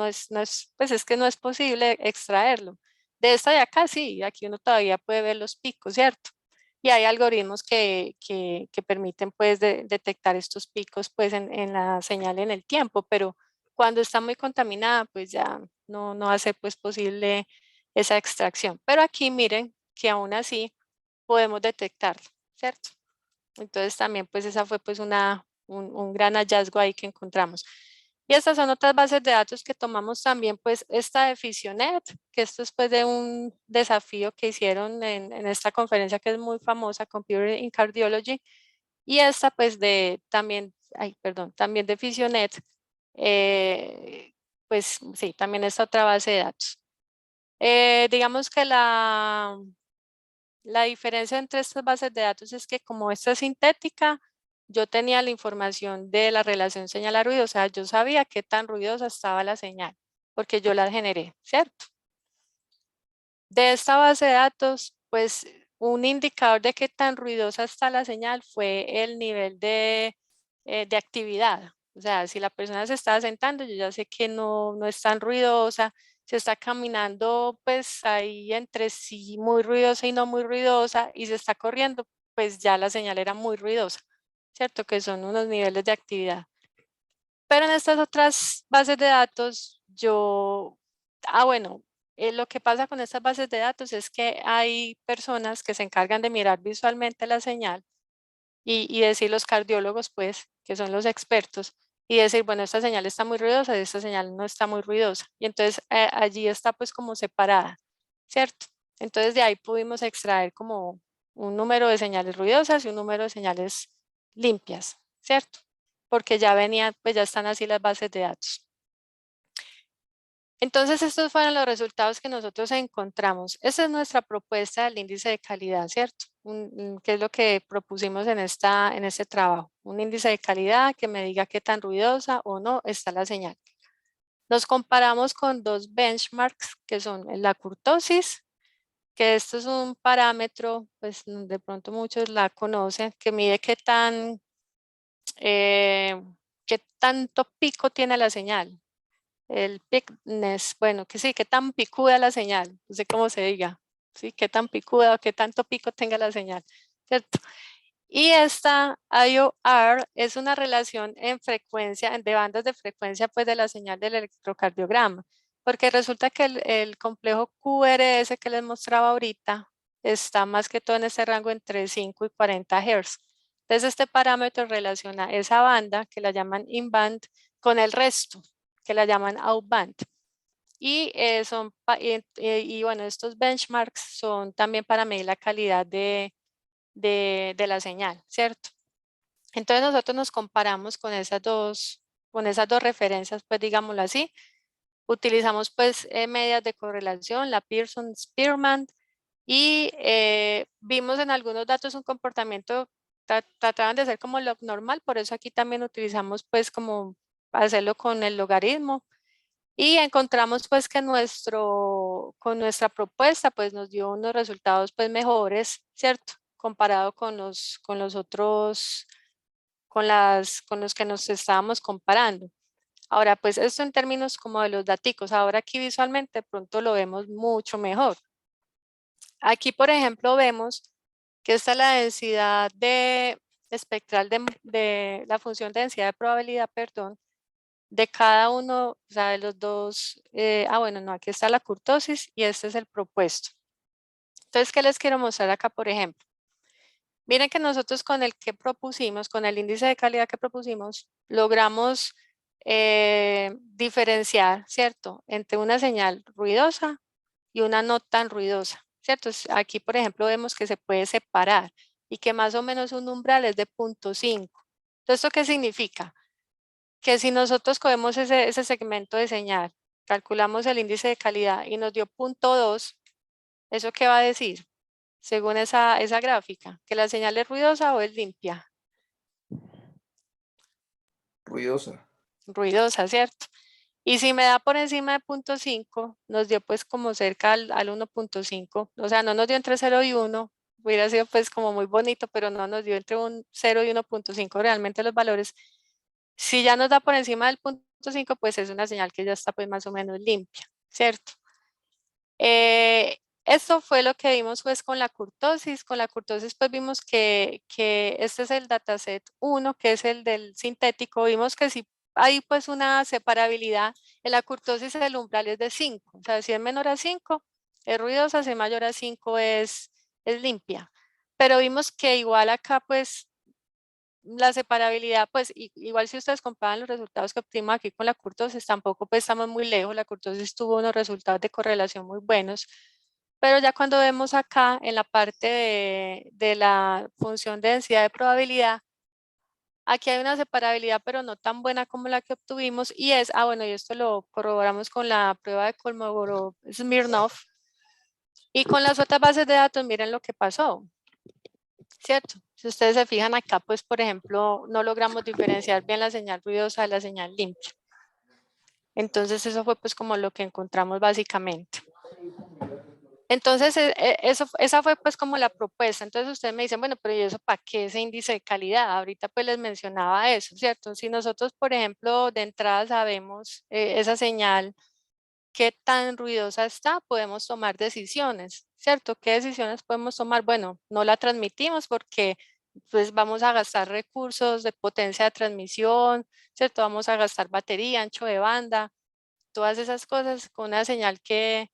pues es que no es posible extraerlo. De esta de acá sí, aquí uno todavía puede ver los picos, ¿cierto? Y hay algoritmos que permiten pues detectar estos picos pues en la señal en el tiempo, pero cuando está muy contaminada pues ya no va a ser pues posible esa extracción. Pero aquí miren que aún así podemos detectarlo, ¿cierto? Entonces también pues esa fue pues un gran hallazgo ahí que encontramos. Y estas son otras bases de datos que tomamos también, pues esta de Fisionet, que esto es pues de un desafío que hicieron en esta conferencia que es muy famosa, Computer in Cardiology, y esta pues también de Fisionet, pues sí, también esta otra base de datos. Digamos que la diferencia entre estas bases de datos es que como esta es sintética, yo tenía la información de la relación señal a ruido, o sea, yo sabía qué tan ruidosa estaba la señal, porque yo la generé, ¿cierto? De esta base de datos, pues un indicador de qué tan ruidosa está la señal fue el nivel de actividad. O sea, si la persona se está sentando, yo ya sé que no es tan ruidosa. Se está caminando, pues ahí entre sí muy ruidosa y no muy ruidosa, y se está corriendo, pues ya la señal era muy ruidosa, ¿cierto? Que son unos niveles de actividad. Pero en estas otras bases de datos, bueno, lo que pasa con estas bases de datos es que hay personas que se encargan de mirar visualmente la señal y decir los cardiólogos, pues, que son los expertos, y decir, bueno, esta señal está muy ruidosa, esta señal no está muy ruidosa. Y entonces allí está pues como separada, ¿cierto? Entonces de ahí pudimos extraer como un número de señales ruidosas y un número de señales limpias, ¿cierto? Porque ya venían, pues ya están así las bases de datos. Entonces, estos fueron los resultados que nosotros encontramos. Esa es nuestra propuesta del índice de calidad, ¿cierto? ¿Qué es lo que propusimos en este trabajo? Un índice de calidad que me diga qué tan ruidosa o no está la señal. Nos comparamos con dos benchmarks que son la curtosis, que esto es un parámetro, pues de pronto muchos la conocen, que mide qué tanto pico tiene la señal. El pickness, bueno, que sí, qué tan picuda la señal, no sé cómo se diga, sí, qué tan picuda o qué tanto pico tenga la señal, ¿cierto? Y esta IOR es una relación en frecuencia, de bandas de frecuencia, pues de la señal del electrocardiograma, porque resulta que el complejo QRS que les mostraba ahorita está más que todo en ese rango entre 5 y 40 Hz. Entonces este parámetro relaciona esa banda, que la llaman in-band, con el resto, que la llaman out-band. Y bueno, estos benchmarks son también para medir la calidad de la señal, ¿cierto? Entonces nosotros nos comparamos con esas dos referencias, pues digámoslo así. Utilizamos pues medias de correlación, la Pearson-Spearman, y vimos en algunos datos un comportamiento, trataban de ser como lo normal, por eso aquí también utilizamos pues como hacerlo con el logaritmo. Y encontramos pues que con nuestra propuesta pues nos dio unos resultados pues mejores, ¿cierto? Comparado con los otros, con los que nos estábamos comparando. Ahora pues esto en términos como de los daticos, ahora aquí visualmente pronto lo vemos mucho mejor. Aquí por ejemplo vemos que esta es la densidad espectral de la función de densidad de probabilidad, perdón, de cada uno, o sea, de los dos, bueno, no, aquí está la curtosis y este es el propuesto. Entonces, ¿qué les quiero mostrar acá, por ejemplo? Miren que nosotros con el que propusimos, con el índice de calidad que propusimos, logramos diferenciar, ¿cierto?, entre una señal ruidosa y una no tan ruidosa, ¿cierto? Aquí, por ejemplo, vemos que se puede separar y que más o menos un umbral es de 0.5. Entonces, ¿esto qué significa? Que si nosotros cogemos ese segmento de señal, calculamos el índice de calidad y nos dio 0.2, ¿eso qué va a decir? Según esa gráfica, que la señal es ruidosa o es limpia. Ruidosa. ruidosa, ¿cierto? Y si me da por encima de 0.5, nos dio pues como cerca al 1.5, o sea, no nos dio entre 0 y 1, hubiera sido pues como muy bonito, pero no nos dio entre un 0 y 1.5 realmente los valores. Si ya nos da por encima del 0.5, pues es una señal que ya está pues más o menos limpia, ¿cierto? Esto fue lo que vimos pues con la curtosis. Con la curtosis pues vimos que este es el dataset 1, que es el del sintético. Vimos que si hay pues una separabilidad, en la curtosis el umbral es de 5. O sea, si es menor a 5 es ruidosa, si es mayor a 5 es limpia. Pero vimos que igual acá pues la separabilidad, pues igual si ustedes comparan los resultados que obtuvimos aquí con la curtosis, tampoco pues estamos muy lejos. La curtosis tuvo unos resultados de correlación muy buenos. Pero ya cuando vemos acá en la parte de la función de densidad de probabilidad, aquí hay una separabilidad, pero no tan buena como la que obtuvimos, y es, bueno, y esto lo corroboramos con la prueba de Kolmogorov-Smirnov, y con las otras bases de datos, miren lo que pasó, ¿cierto? Si ustedes se fijan acá, pues, por ejemplo, no logramos diferenciar bien la señal ruidosa de la señal limpia. Entonces, eso fue pues como lo que encontramos básicamente. Entonces, esa fue pues como la propuesta. Entonces ustedes me dicen, bueno, pero ¿y eso para qué ese índice de calidad? Ahorita pues les mencionaba eso, ¿cierto? Si nosotros, por ejemplo, de entrada sabemos esa señal, qué tan ruidosa está, podemos tomar decisiones, ¿cierto? ¿Qué decisiones podemos tomar? Bueno, no la transmitimos porque pues vamos a gastar recursos de potencia de transmisión, ¿cierto? Vamos a gastar batería, ancho de banda, todas esas cosas con una señal que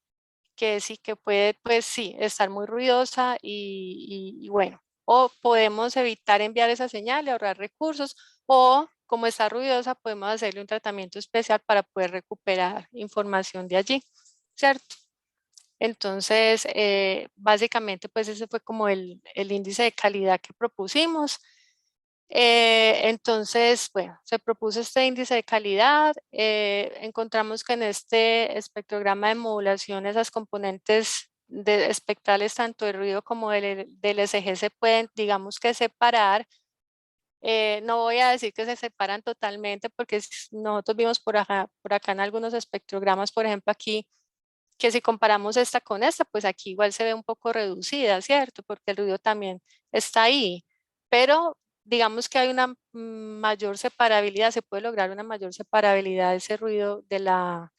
sí que puede, pues sí, estar muy ruidosa y bueno, o podemos evitar enviar esa señal y ahorrar recursos, o como está ruidosa, podemos hacerle un tratamiento especial para poder recuperar información de allí, ¿cierto? Entonces, básicamente, pues ese fue como el índice de calidad que propusimos. Entonces, bueno, se propuso este índice de calidad. Encontramos que en este espectrograma de modulación esas componentes espectrales, tanto de ruido como del ECG, se pueden, digamos que separar. No voy a decir que se separan totalmente porque nosotros vimos por acá en algunos espectrogramas, por ejemplo aquí, que si comparamos esta con esta, pues aquí igual se ve un poco reducida, ¿cierto? Porque el ruido también está ahí, pero digamos que hay una mayor separabilidad, se puede lograr una mayor separabilidad de ese ruido de la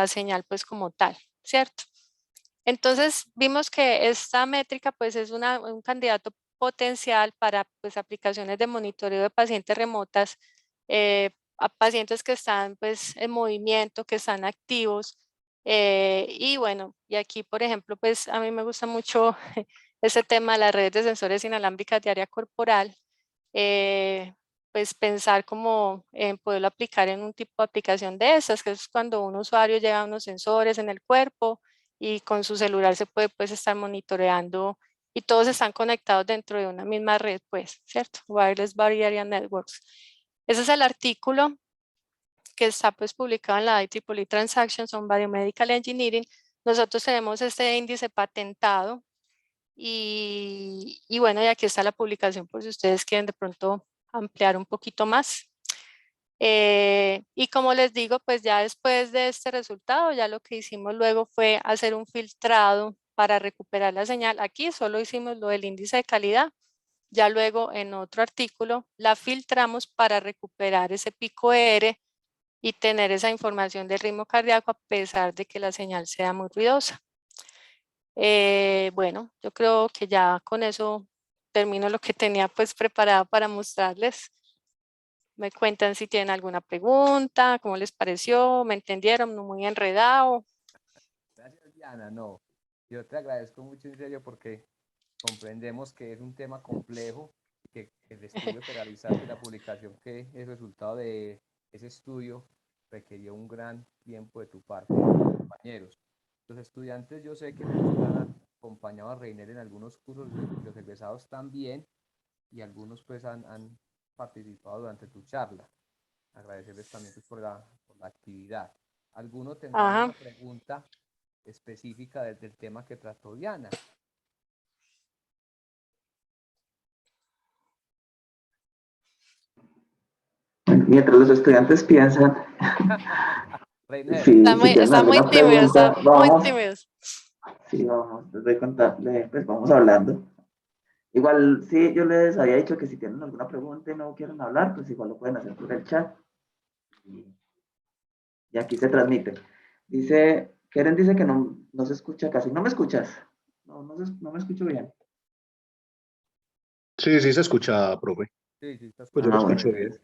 señal pues como tal, ¿cierto? Entonces vimos que esta métrica pues es un candidato potencial para pues aplicaciones de monitoreo de pacientes remotas, a pacientes que están pues en movimiento, que están activos, y bueno, y aquí por ejemplo pues a mí me gusta mucho este tema de las redes de sensores inalámbricas de área corporal, pues pensar como en poderlo aplicar en un tipo de aplicación de esas, que es cuando un usuario lleva unos sensores en el cuerpo y con su celular se puede pues estar monitoreando y todos están conectados dentro de una misma red, pues, ¿cierto? Wireless Body Area Networks. Ese es el artículo que está pues publicado en la IEEE Transactions on Biomedical Engineering. Nosotros tenemos este índice patentado y bueno, y aquí está la publicación por si ustedes quieren de pronto ampliar un poquito más. Y como les digo, pues ya después de este resultado, ya lo que hicimos luego fue hacer un filtrado para recuperar la señal. Aquí solo hicimos lo del índice de calidad. Ya luego en otro artículo la filtramos para recuperar ese pico R y tener esa información del ritmo cardíaco a pesar de que la señal sea muy ruidosa. Bueno, yo creo que ya con eso termino lo que tenía pues preparado para mostrarles. Me cuentan si tienen alguna pregunta, cómo les pareció, me entendieron, no muy enredado. Gracias, Diana. No, yo te agradezco mucho en serio porque comprendemos que es un tema complejo, que el estudio que realizaste, la publicación que es resultado de ese estudio requirió un gran tiempo de tu parte, compañeros. Los estudiantes yo sé que muchos han acompañado a Reiner en algunos cursos y los egresados también, y algunos pues han participado durante tu charla. Agradecerles también pues, por la actividad. ¿Alguno tendrá Ajá. alguna pregunta específica del tema que trató Diana? Mientras los estudiantes piensan, Reiner, si tienen Está muy alguna tímido, está pregunta, muy vamos. tímido. Sí, vamos, les voy a contar, pues vamos hablando. Igual, sí, yo les había dicho que si tienen alguna pregunta y no quieren hablar, pues igual lo pueden hacer por el chat. Y aquí se transmite. Dice, Keren dice que no se escucha casi. ¿No me escuchas? No me escucho bien. Sí, sí se escucha, profe. sí, sí, estás Pues yo lo Ah, bueno. escucho bien.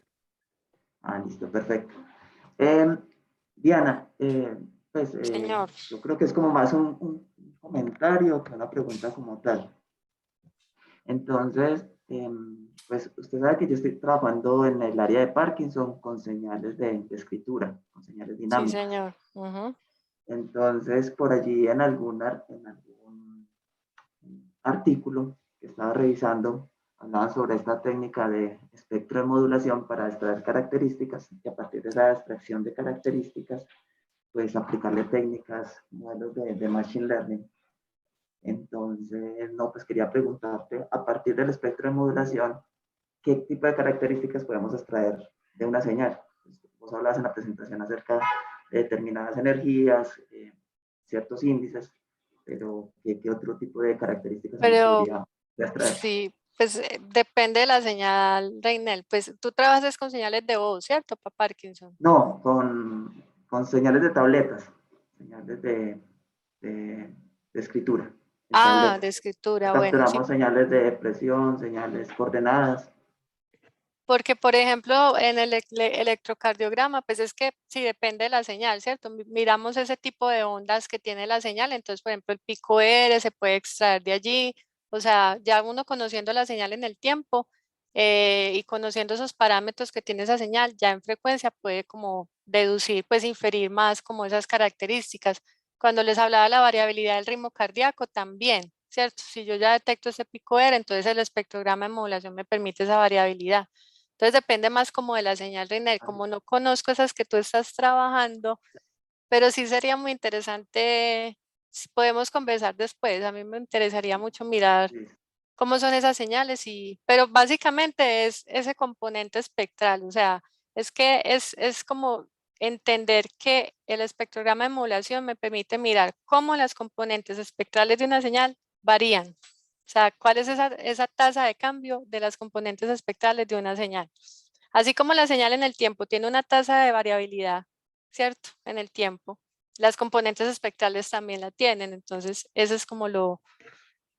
Listo, perfecto. Eh, Diana, pues Señor. yo creo que es como más un comentario que una pregunta como tal. Entonces, pues usted sabe que yo estoy trabajando en el área de Parkinson con señales de escritura, con señales Sí, dinámicas. señor. Ujú. Entonces, por allí en algún artículo que estaba revisando, hablaban sobre esta técnica de espectro de modulación para extraer características y a partir de esa extracción de características, pues aplicarle técnicas, modelos de machine learning. Entonces, no, pues quería preguntarte, a partir del espectro de modulación, ¿qué tipo de características podemos extraer de una señal? Pues, vos hablabas en la presentación acerca de determinadas energías, ciertos índices, pero ¿qué otro tipo de características se nos Pero podría extraer? sí, pues depende de la señal, Reinel. Pues tú trabajas con señales de voz, ¿cierto? Para Parkinson. No, con señales de tabletas, señales de escritura, en Ah, tabletas. de escritura, bueno, sí. Capturamos señales de presión, señales coordenadas. Porque, por ejemplo, en el electrocardiograma, pues es que sí depende de la señal, ¿cierto? Miramos ese tipo de ondas que tiene la señal, entonces, por ejemplo, el pico R se puede extraer de allí, o sea, ya uno conociendo la señal en el tiempo y conociendo esos parámetros que tiene esa señal, ya en frecuencia puede como deducir, pues inferir más como esas características. Cuando les hablaba de la variabilidad del ritmo cardíaco, también, ¿cierto? Si yo ya detecto ese pico R, entonces el espectrograma de modulación me permite esa variabilidad. Entonces depende más como de la señal, Reiner, como no conozco esas que tú estás trabajando, pero sí sería muy interesante, si podemos conversar después, a mí me interesaría mucho mirar cómo son esas señales, pero básicamente es ese componente espectral, o sea, es que es como entender que el espectrograma de modulación me permite mirar cómo las componentes espectrales de una señal varían. O sea, cuál es esa tasa de cambio de las componentes espectrales de una señal. Así como la señal en el tiempo tiene una tasa de variabilidad, ¿cierto? En el tiempo, las componentes espectrales también la tienen. Entonces, ese es como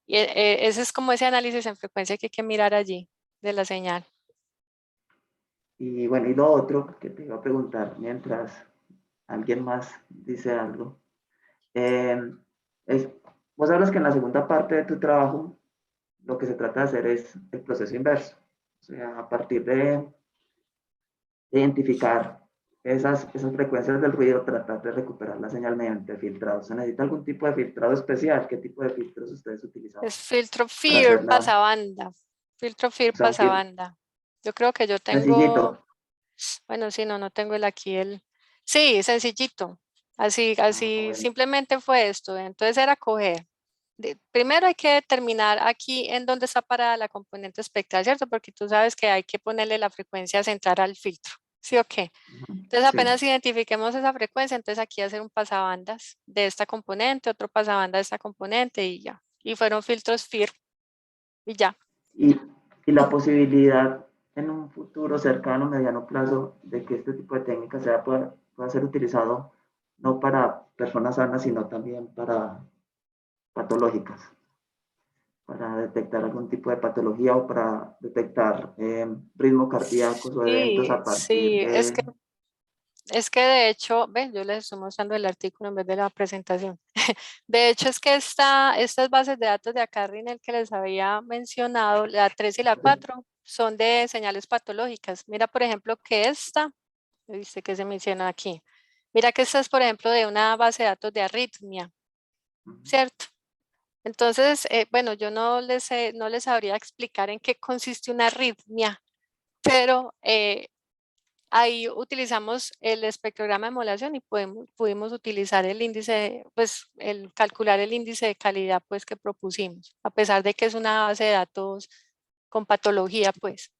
ese es como ese análisis en frecuencia que hay que mirar allí de la señal. Y bueno, y lo otro que te iba a preguntar mientras alguien más dice algo, eh, es, vos hablas que en la segunda parte de tu trabajo lo que se trata de hacer es el proceso inverso. O sea, a partir de identificar esas frecuencias del ruido, tratar de recuperar la señal mediante filtrado. ¿Se necesita algún tipo de filtrado especial? ¿Qué tipo de filtros ustedes utilizaban Es filtro para FIR hacerla? pasabanda. Filtro FIR O sea, un filtro pasabanda. Yo creo que yo tengo, sencillito. bueno, sí, no tengo el aquí el. Sí, sencillito. Así, Bueno, simplemente fue esto. Entonces era coger. Primero hay que determinar aquí en dónde está parada la componente espectral, ¿cierto? Porque tú sabes que hay que ponerle la frecuencia central al filtro. ¿Sí o qué? Entonces sí. apenas identifiquemos esa frecuencia, entonces aquí hacer un pasabandas de esta componente, otro pasabanda de esta componente y ya. Y fueron filtros FIR y ya. Y la posibilidad en un futuro cercano, mediano plazo, de que este tipo de técnica pueda ser utilizado no para personas sanas, sino también para patológicas, para detectar algún tipo de patología o para detectar ritmos cardíacos o eventos Sí, a partir sí, de... es que de hecho, ven, yo les estoy mostrando el artículo en vez de la presentación. De hecho, es que estas bases de datos de acá, Rinel, que les había mencionado, la 3 y la 4, son de señales patológicas. Mira, por ejemplo, que esta, viste que se menciona aquí. Mira que esta es, por ejemplo, de una base de datos de arritmia, ¿cierto? Entonces, bueno, yo no les sabría explicar en qué consiste una arritmia, pero ahí utilizamos el espectrograma de modulación y pudimos utilizar el índice, pues calcular el índice de calidad pues que propusimos, a pesar de que es una base de datos con patología pues.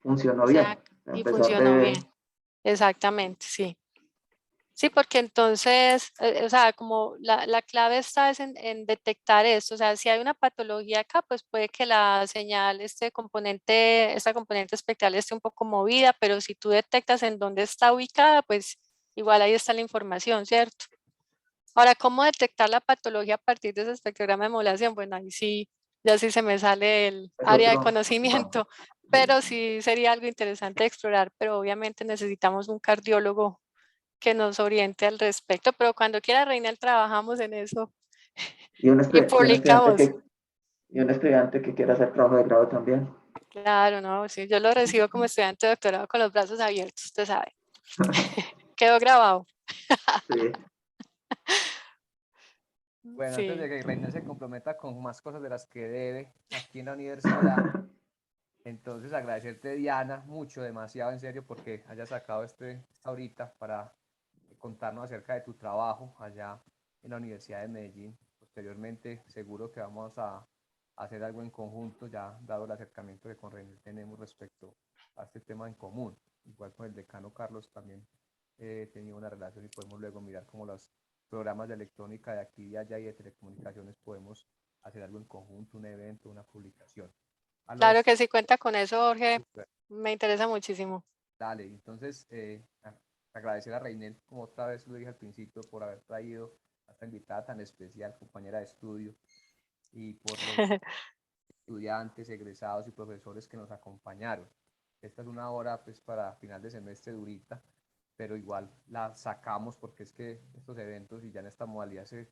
Funcionó O sea, bien. y empezar funcionó de, bien. Exactamente, sí. Sí, porque entonces, o sea, como la clave está es en detectar esto, o sea, si hay una patología acá, pues puede que la señal, esta componente espectral esté un poco movida, pero si tú detectas en dónde está ubicada, pues igual ahí está la información, ¿cierto? Ahora, ¿cómo detectar la patología a partir de ese espectrograma de modulación? Bueno, ahí sí, ya sí se me sale el es área de otro campo. conocimiento, Sí. pero sí sería algo interesante de explorar, pero obviamente necesitamos un cardiólogo que nos oriente al respecto, pero cuando quiera, Reinel, trabajamos en eso Y un, y y un estudiante publicamos. que quiera hacer trabajo de grado también. Claro, no, sí, yo lo recibo como estudiante de doctorado con los brazos abiertos, usted sabe. Quedó grabado. Sí. Bueno, antes de Sí. que Reina se comprometa con más cosas de las que debe aquí en la universidad, entonces agradecerte, Diana, mucho, demasiado en serio, porque hayas sacado esta horita para contarnos acerca de tu trabajo allá en la Universidad de Medellín. Posteriormente, seguro que vamos a hacer algo en conjunto, ya dado el acercamiento que con René tenemos respecto a este tema en común. Igual con el decano Carlos también he tenido una relación y podemos luego mirar cómo los programas de electrónica de aquí y allá y de telecomunicaciones podemos hacer algo en conjunto, un evento, una publicación. A Claro los, que sí cuenta con eso, Jorge. Me interesa muchísimo. dale, entonces agradecer a Reinel, como otra vez lo dije al principio, por haber traído a esta invitada tan especial, compañera de estudio, y por los estudiantes, egresados y profesores que nos acompañaron. Esta es una hora pues para final de semestre durita, pero igual la sacamos porque es que estos eventos y ya en esta modalidad se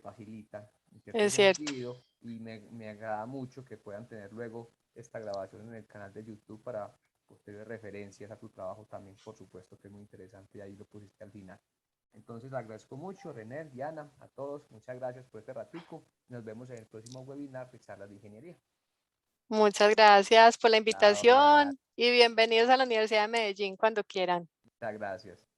facilitan en cierto Es cierto. sentido y me agrada mucho que puedan tener luego esta grabación en el canal de YouTube para posteriores referencias a tu trabajo también, por supuesto que es muy interesante y ahí lo pusiste al final. Entonces agradezco mucho, René, Diana, a todos, muchas gracias por este ratico. Nos vemos en el próximo webinar de charlas de ingeniería. Muchas gracias por la Chao, Diana. invitación y bienvenidos a la Universidad de Medellín cuando quieran. Muchas gracias.